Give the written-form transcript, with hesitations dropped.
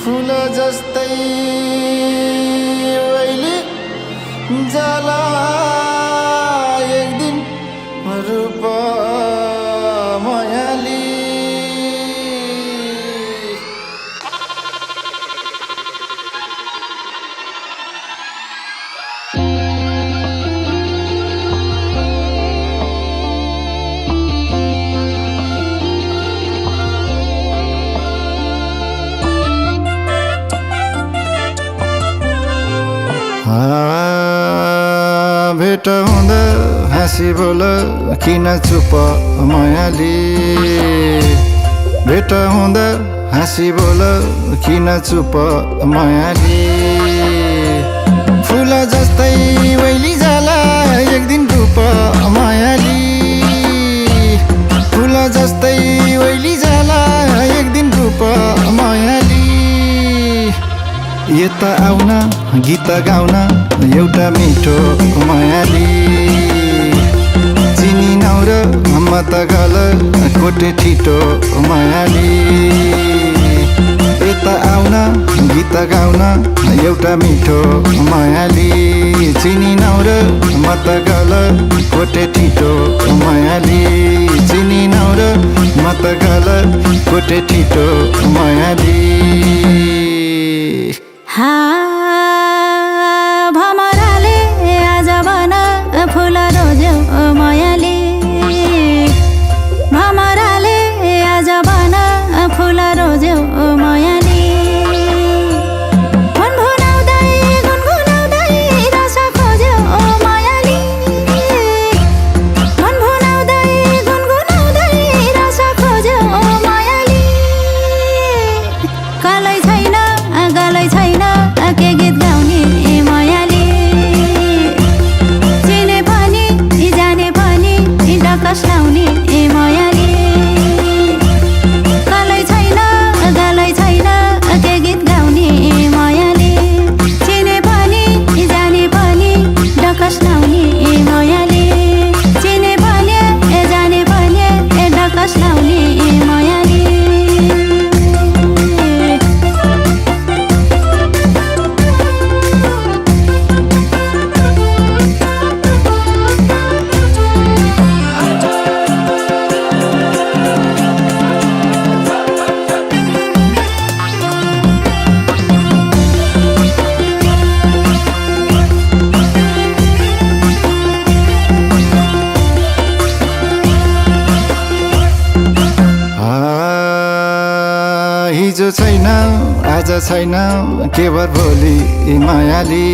फूल जस्तै वैली जाला एक दिन रूप मायाली। भेट हुँदा हाँसी बोल किन चुप मायाली। भेट हुँदा हाँसी बोल किन चुप मायाली। फूल जस्तै वैली जाला एक दिन रूप मायाली। फूल जस्तै वैली जाला एक दिन रूप मायाली। यता आउन गीत गाउन एउटा मिठो मायाली। चिनी नौर म त गल कोटे ठिटो मायाली। यता आउन गीत गाउन एउटा मिठो मायाली। चिनी नौर म त गल कोटे ठिटो मायाली। चिनी नौर म त गल कोटे ठिटो मायाली। भमराले आज बन फुल रोज्यो मायाली। भमराले आज बन फुल रोज्यो मायाली। गुनगुनाउँदै रस खोज्यो मायाली। गुनगुनाउँदै रस खोज्यो मायाली। गलै छैन के गीत गाउने मायाली। चिने पनि जाने पनि डकस लाउने मायाली। गलै छैन के गीत गाउने मायाली। चिने पनि जाने पनि डकस लाउने मायाली। चिने पनि जाने पनि डकस लाउने मायाली। हिजो छैन आज छैन केवल भोलि मायाली।